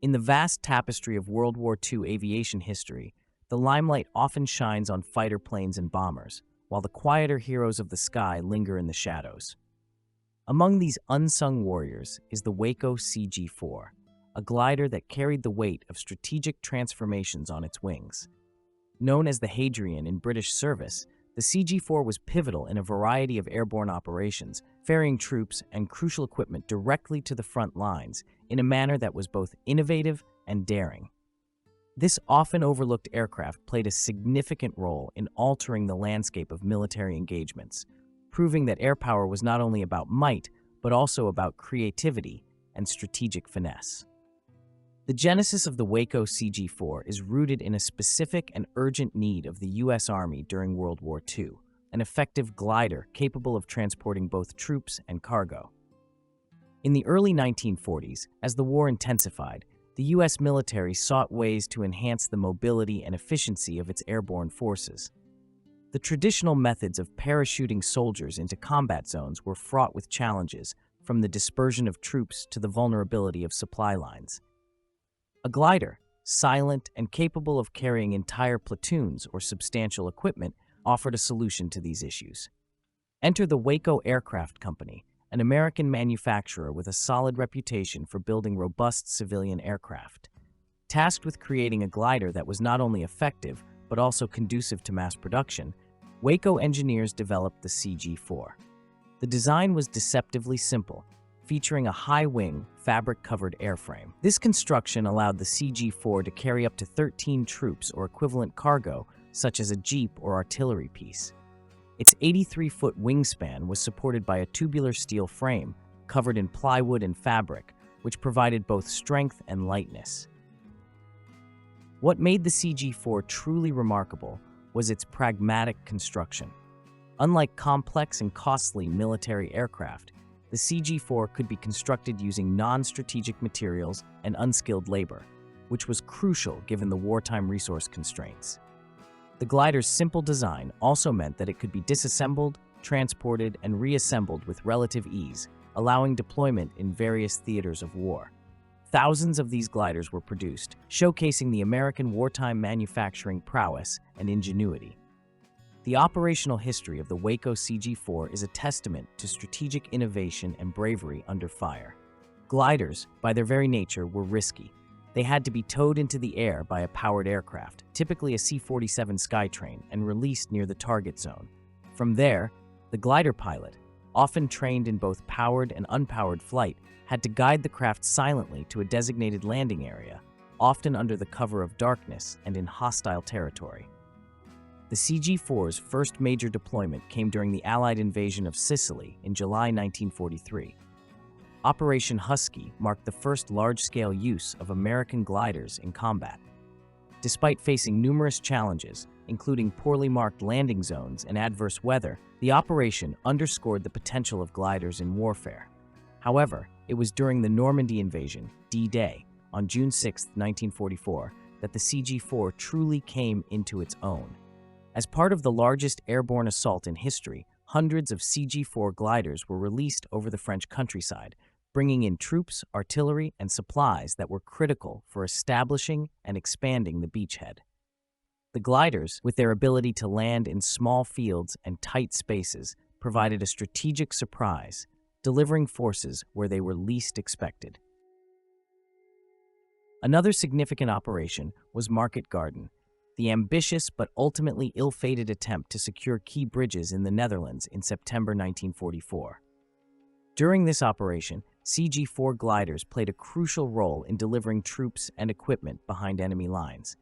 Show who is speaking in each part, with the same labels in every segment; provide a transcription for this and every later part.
Speaker 1: In the vast tapestry of World War II aviation history, the limelight often shines on fighter planes and bombers, while the quieter heroes of the sky linger in the shadows. Among these unsung warriors is the Waco CG-4, a glider that carried the weight of strategic transformations on its wings. Known as the Hadrian in British service, the CG-4 was pivotal in a variety of airborne operations, ferrying troops and crucial equipment directly to the front lines in a manner that was both innovative and daring. This often overlooked aircraft played a significant role in altering the landscape of military engagements, proving that air power was not only about might, but also about creativity and strategic finesse. The genesis of the Waco CG-4 is rooted in a specific and urgent need of the U.S. Army during World War II, an effective glider capable of transporting both troops and cargo. In the early 1940s, as the war intensified, the U.S. military sought ways to enhance the mobility and efficiency of its airborne forces. The traditional methods of parachuting soldiers into combat zones were fraught with challenges, from the dispersion of troops to the vulnerability of supply lines. A glider, silent and capable of carrying entire platoons or substantial equipment, offered a solution to these issues. Enter the Waco Aircraft Company, an American manufacturer with a solid reputation for building robust civilian aircraft. Tasked with creating a glider that was not only effective, but also conducive to mass production, Waco engineers developed the CG-4. The design was deceptively simple, featuring a high-wing, fabric-covered airframe. This construction allowed the CG-4 to carry up to 13 troops or equivalent cargo, such as a jeep or artillery piece. Its 83-foot wingspan was supported by a tubular steel frame, covered in plywood and fabric, which provided both strength and lightness. What made the CG-4 truly remarkable was its pragmatic construction. Unlike complex and costly military aircraft, the CG-4 could be constructed using non-strategic materials and unskilled labor, which was crucial given the wartime resource constraints. The glider's simple design also meant that it could be disassembled, transported, and reassembled with relative ease, allowing deployment in various theaters of war. Thousands of these gliders were produced, showcasing the American wartime manufacturing prowess and ingenuity. The operational history of the Waco CG-4 is a testament to strategic innovation and bravery under fire. Gliders, by their very nature, were risky. They had to be towed into the air by a powered aircraft, typically a C-47 Skytrain, and released near the target zone. From there, the glider pilot, often trained in both powered and unpowered flight, had to guide the craft silently to a designated landing area, often under the cover of darkness and in hostile territory. The CG-4's first major deployment came during the Allied invasion of Sicily in July 1943. Operation Husky marked the first large-scale use of American gliders in combat. Despite facing numerous challenges, including poorly marked landing zones and adverse weather, the operation underscored the potential of gliders in warfare. However, it was during the Normandy invasion, D-Day, on June 6, 1944, that the CG-4 truly came into its own. As part of the largest airborne assault in history, hundreds of CG-4 gliders were released over the French countryside, bringing in troops, artillery, and supplies that were critical for establishing and expanding the beachhead. The gliders, with their ability to land in small fields and tight spaces, provided a strategic surprise, delivering forces where they were least expected. Another significant operation was Market Garden, the ambitious but ultimately ill-fated attempt to secure key bridges in the Netherlands in September 1944. During this operation, CG-4 gliders played a crucial role in delivering troops and equipment behind enemy lines.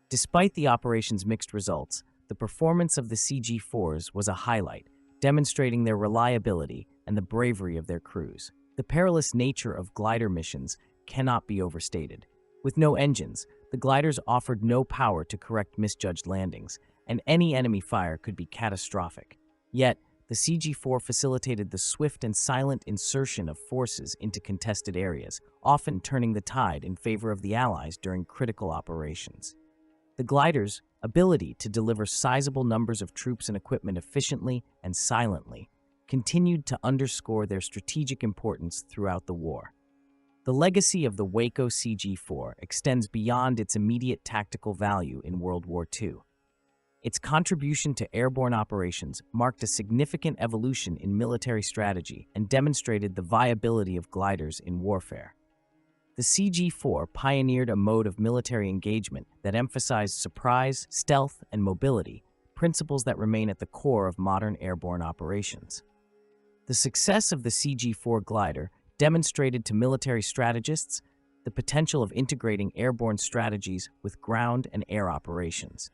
Speaker 1: Despite the operation's mixed results, the performance of the CG-4s was a highlight, demonstrating their reliability and the bravery of their crews. The perilous nature of glider missions cannot be overstated. With no engines, the gliders offered no power to correct misjudged landings, and any enemy fire could be catastrophic. Yet, the CG-4 facilitated the swift and silent insertion of forces into contested areas, often turning the tide in favor of the Allies during critical operations. The gliders' ability to deliver sizable numbers of troops and equipment efficiently and silently continued to underscore their strategic importance throughout the war. The legacy of the Waco CG-4 extends beyond its immediate tactical value in World War II. Its contribution to airborne operations marked a significant evolution in military strategy and demonstrated the viability of gliders in warfare. The CG-4 pioneered a mode of military engagement that emphasized surprise, stealth, and mobility, principles that remain at the core of modern airborne operations. The success of the CG-4 glider demonstrated to military strategists the potential of integrating airborne strategies with ground and air operations.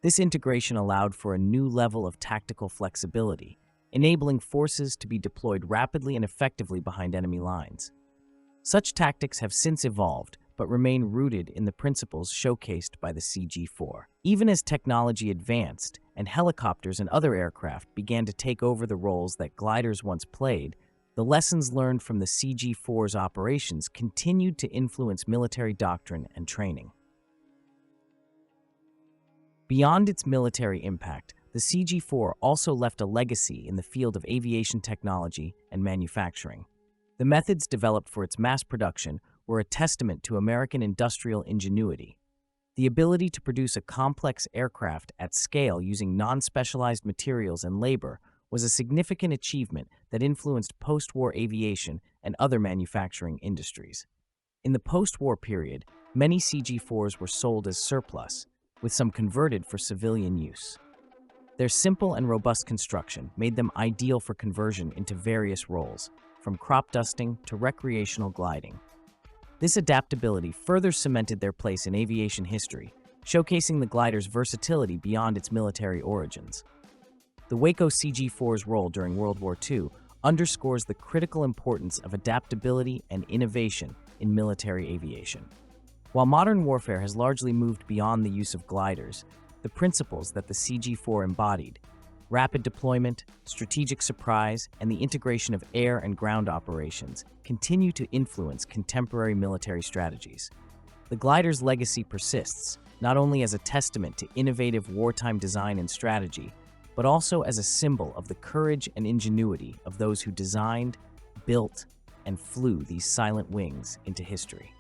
Speaker 1: This integration allowed for a new level of tactical flexibility, enabling forces to be deployed rapidly and effectively behind enemy lines. Such tactics have since evolved, but remain rooted in the principles showcased by the CG-4. Even as technology advanced and helicopters and other aircraft began to take over the roles that gliders once played, the lessons learned from the CG-4's operations continued to influence military doctrine and training. Beyond its military impact, the CG-4 also left a legacy in the field of aviation technology and manufacturing. The methods developed for its mass production were a testament to American industrial ingenuity. The ability to produce a complex aircraft at scale using non-specialized materials and labor was a significant achievement that influenced post-war aviation and other manufacturing industries. In the post-war period, many CG-4s were sold as surplus, with some converted for civilian use. Their simple and robust construction made them ideal for conversion into various roles, from crop dusting to recreational gliding. This adaptability further cemented their place in aviation history, showcasing the glider's versatility beyond its military origins. The Waco CG-4's role during World War II underscores the critical importance of adaptability and innovation in military aviation. While modern warfare has largely moved beyond the use of gliders, the principles that the CG-4 embodied, rapid deployment, strategic surprise, and the integration of air and ground operations, continue to influence contemporary military strategies. The glider's legacy persists, not only as a testament to innovative wartime design and strategy, but also as a symbol of the courage and ingenuity of those who designed, built, and flew these silent wings into history.